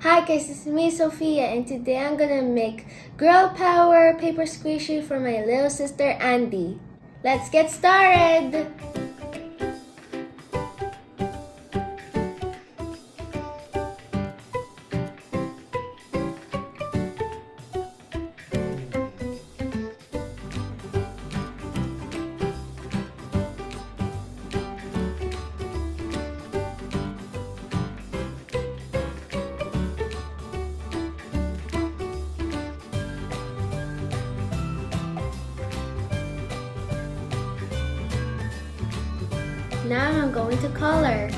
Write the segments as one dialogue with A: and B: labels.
A: Hi guys, it's me Sophia and today I'm gonna make girl power paper squishy for my little sister Andi. Let's get started! Now I'm going to color.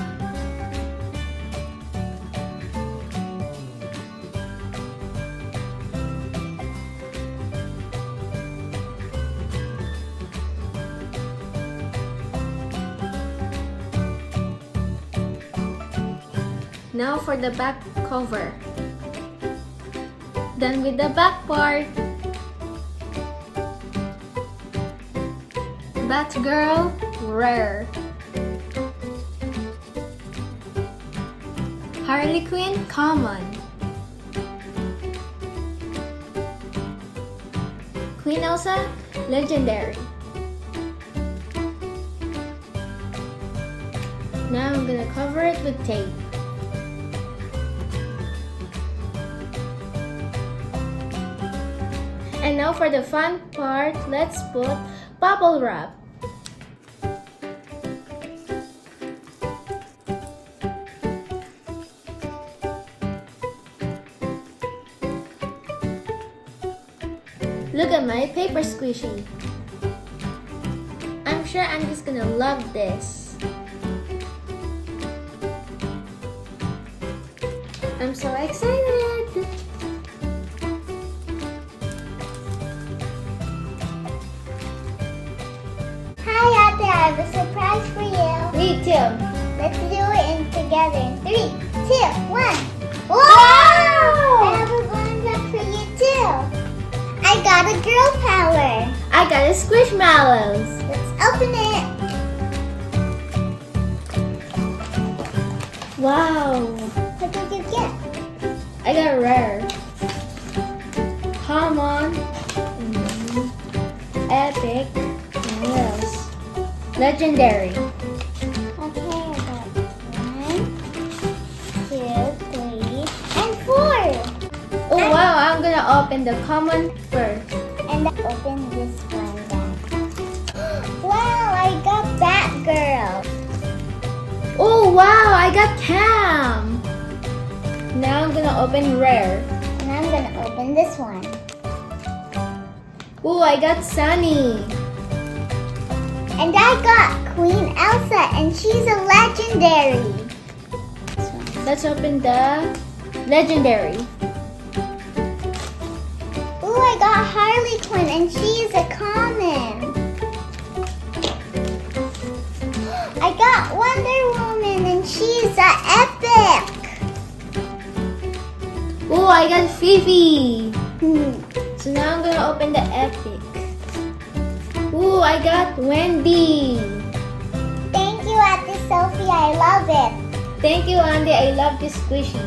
A: Now for the back cover. Done with the back part. Batgirl, rare. Harley Quinn, common. Queen Elsa, legendary. Now I'm gonna cover it with tape. And now for the fun part, let's put bubble wrap. Look at my paper squishy. I'm sure Andy's gonna love this. I'm so excited!
B: Hi, Ate, I have a surprise for you.
A: Me too.
B: Let's do it together in 3, 2, 1. Whoa!
A: Wow!
B: I have a balloon wrap for you too. I got a girl power.
A: I got a squishmallows.
B: Let's open it.
A: Wow!
B: What did you get?
A: I got rare. Common. Epic. And what else? Legendary.
B: Okay, I got 1, 2, 3, and 4.
A: Oh wow, I'm gonna open the common first.
B: And I open this one then. Wow, I got Batgirl.
A: Oh wow, I got Cam. Now I'm gonna open rare.
B: And I'm gonna open this one.
A: Oh, I got Sunny.
B: And I got Queen Elsa, and she's a legendary.
A: Let's open the legendary.
B: Ooh, I got Harley Quinn, and she's a common. I got Wonder Woman, and she's a epic.
A: Oh, I got Fifi.
B: Hmm.
A: So now I'm gonna open the epic. Oh, I got Wendy.
B: Thank you, Ate Sophie. I love it.
A: Thank you, Andy. I love this squishy.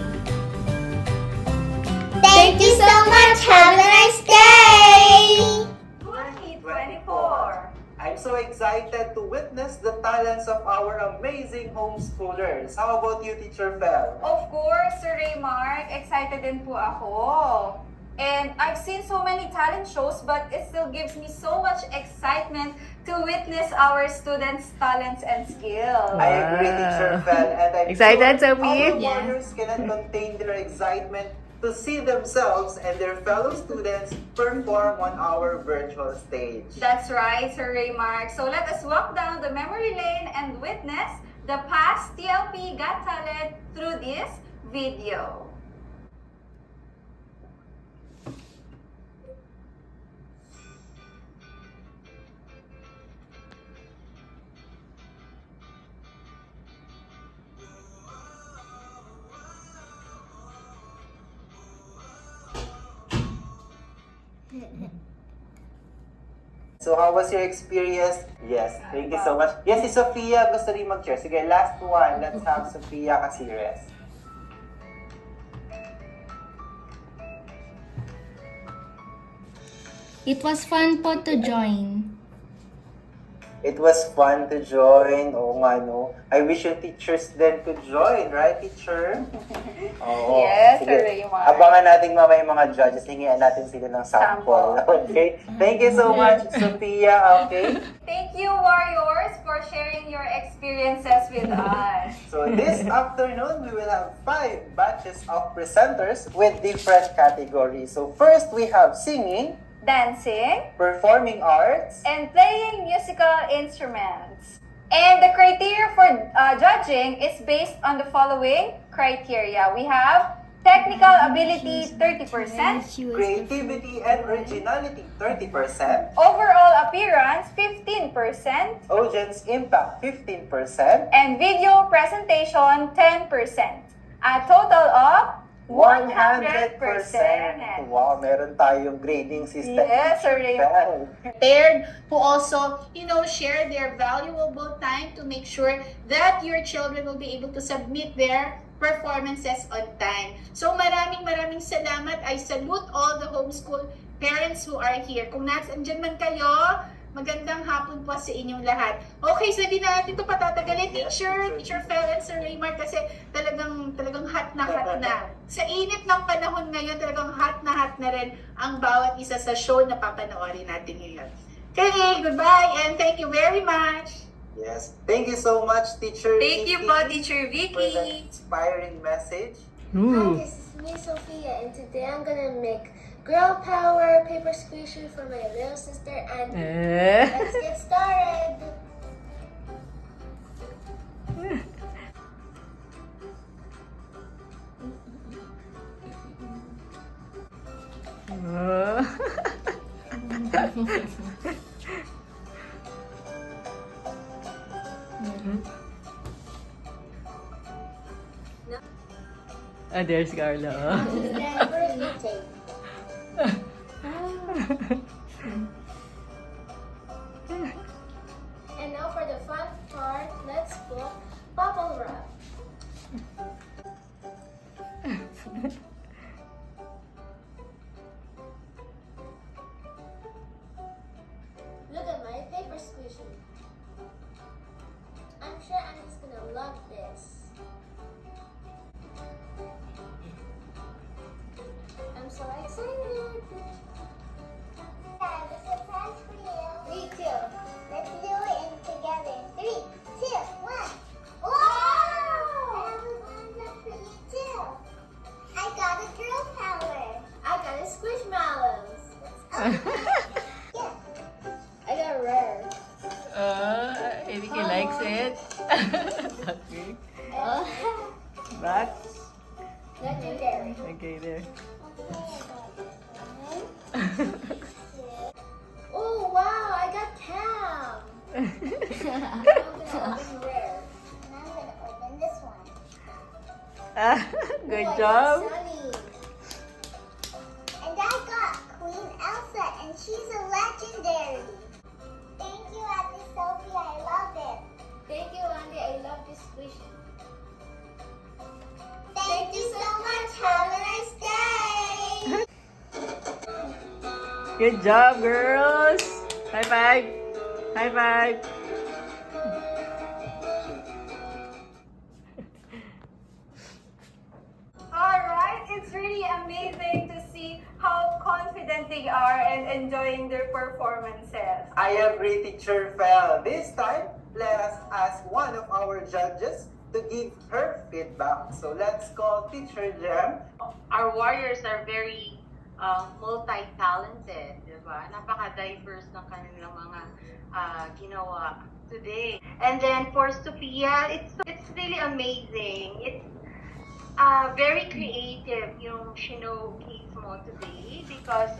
B: Thank you so much. Have a nice day.
C: 2024. I'm so excited to witness the talents of our amazing homeschoolers. How about you, Teacher Fel?
D: Of course, Sir Raymark, excited din po ako. And I've seen so many talent shows, but it still gives me so much excitement to witness our students' talents and skills.
C: I agree, Teacher Fel, and I'm
E: Excited,
C: sure
E: Sophie?
C: our warriors cannot contain their excitement to see themselves and their fellow students perform on our virtual stage.
D: That's right, Sir Raymark. So let us walk down the memory lane and witness the past TLP Got Talent through this video.
C: So how was your experience? Yes, thank you so much. Yes, si Sophia gusto rin mag-share. Sige, last one. Let's have Sophia Casires.
A: It was fun po to join.
C: It was fun to join. Oo nga, no? I wish yung teachers then could join, right, teacher? Oo.
D: Yes,
C: Sige.
D: Sir Raymar.
C: Abangan natin mamaya yung mga judges. Hingian natin sila ng sample. Okay? Thank you so much, Sophia. Okay?
D: Thank you, Warriors, for sharing your experiences with us.
C: So this afternoon, we will have 5 batches of presenters with different categories. So first, we have singing,
D: Dancing,
C: performing arts,
D: and playing musical instruments. And the criteria for judging is based on the following criteria. We have technical ability 30%,
C: creativity and originality 30%,
D: overall appearance 15%,
C: audience impact 15%,
D: and video presentation 10%. A total of 100%.
C: Wow, meron tayong grading system.
D: Yes, Sir Ray.
E: Prepared who also, share their valuable time to make sure that your children will be able to submit their performances on time. So maraming salamat. I salute all the homeschool parents who are here. Kung andyan man kayo, magandang hapon po sa inyong lahat. Okay, so di na natin ito patatagalin. Teacher Fel and Sir Raymar, kasi talagang hot na hot na. Sa init ng panahon ngayon, talagang hot na rin ang bawat isa sa show na papanoorin natin ngayon. Okay, goodbye and thank you very much.
C: Yes. Thank you so much, Teacher
D: Thank you
C: Vicky,
D: po, Teacher
C: for that
D: Vicky.
C: inspiring message.
A: Hi, this is me, Sophia, and today I'm gonna make girl power paper squishy for my little sister Andi. Let's get started.
F: There's Carla.
B: Birthday tape.
A: And now for the fun part, let's put bubble wrap. Look at my paper squishy. I'm sure Annie's gonna love this. I'm so excited.
B: Dad, a surprise for you.
A: Me too.
B: Let's do it together. 3, 2, 1. Whoa! I have one for you too. I got a girl power.
A: I got a squishmallows.
B: Yeah.
A: I got rare.
F: I think he likes it. Okay. Back.
A: Legendary.
F: Okay, there.
A: Oh wow, I got Cam. I'm gonna open rare.
B: And I'm gonna open this one.
F: Good
A: Oh, I
F: job.
A: got Sunny.
B: And I got Queen Elsa, and she's a legendary. Thank you, Auntie Sophie. I love it.
A: Thank you, Andy. I love this squishy.
B: Thank you so much. Have a nice day.
F: Good job, girls. High five. High five.
D: Alright, it's really amazing to see how confident they are and enjoying their performances.
C: I agree, Teacher Fel. This time, let us ask one of our judges to give her feedback. So let's call Teacher Jem.
G: Our warriors are very multi-talented, di ba? Napaka-diverse ng kanilang mga ginawa today. And then for Sophia, it's really amazing. It's very creative yung showcase mo today because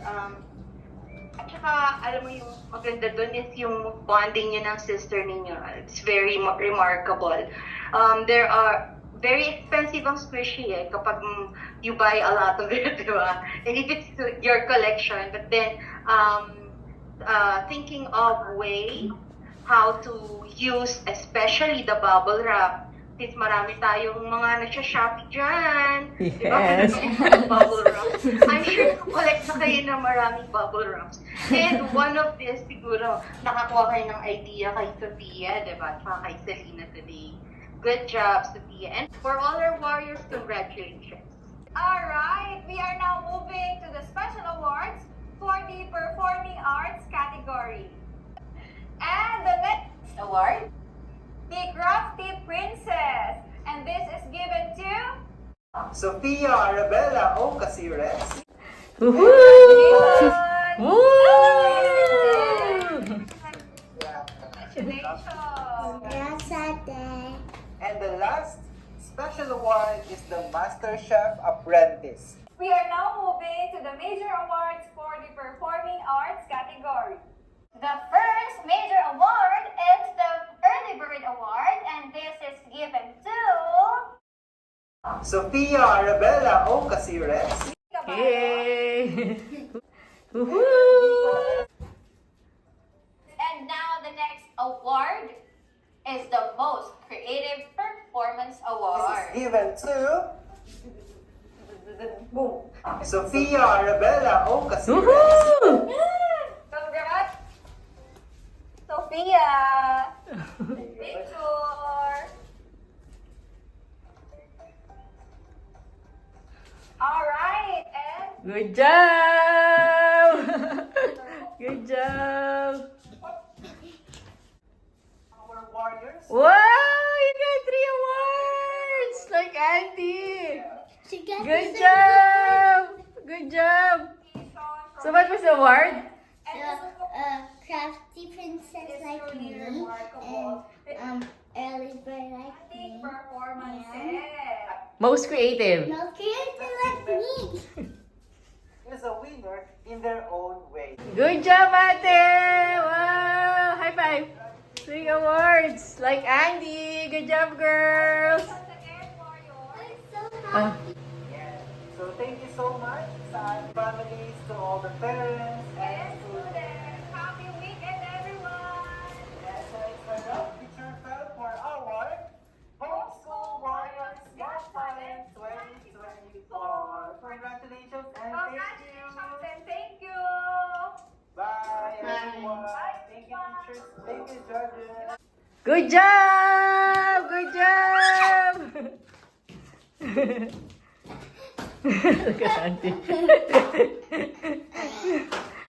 G: at saka alam mo yung maganda dun is yung bonding niyo ng sister ninyo. It's very remarkable. There are very expensive ang squishy kapag you buy a lot of it, di ba? And if it's your collection, but then thinking of way how to use especially the bubble wrap since marami tayong mga nagsha-Shopee dyan.
F: Yes.
G: Diba? Bubble wraps. I'm sure collect na kayo ng maraming bubble wraps. And one of this, siguro, nakakuha kayo ng idea kay Sophia, diba? Tsaka kay Selena today. Good job, Sophia. And for all our warriors, congratulations.
D: Alright, we are now moving to the special awards for the Performing Arts category. And the next award, the Crafty Princess. And this is given to
C: Sophia Arabella O. Casires.
F: Woohoo! Woo!
D: Congratulations.
B: That's ate.
C: And the last special award is the Master Chef Apprentice.
D: We are now moving to the major awards for the Performing Arts category. The first major award is the Early Bird Award, and this is given to
C: Sophia Arabella O. Casires.
F: Yay! Woohoo!
D: And now the next award is the Most Creative Performance
C: This
D: Award.
C: is given to Sophia Arabella O. Casires.
F: Woohoo!
D: Congrats, Sophia! Picture! Alright, and
F: Good job! Good job!
C: Our warriors.
F: Wow! You got 3 awards! Like Andy!
B: She got
F: Good
B: the
F: job! Good job! So what was the award?
B: Crafty princess like me, and early bird like me,
D: performances.
F: Most creative.
B: no creative like me.
C: Is a winner in their own way.
F: Good job, ate! Wow! High five! 3 awards! Like Andy! Good job, girls!
D: Once again, warriors.
F: Ah.
C: Yes. So thank you so much sa families, to all the parents,
D: And
C: and to
D: students, happy weekend, everyone!
C: yes, so it's a love teacher felt for our Homeschool Warriors Got Talent 2024. Congratulations and thank you.
D: Congratulations and thank you!
C: Bye everyone. Thank you teachers. Thank you judges.
F: Good job! Good job! Look at Auntie.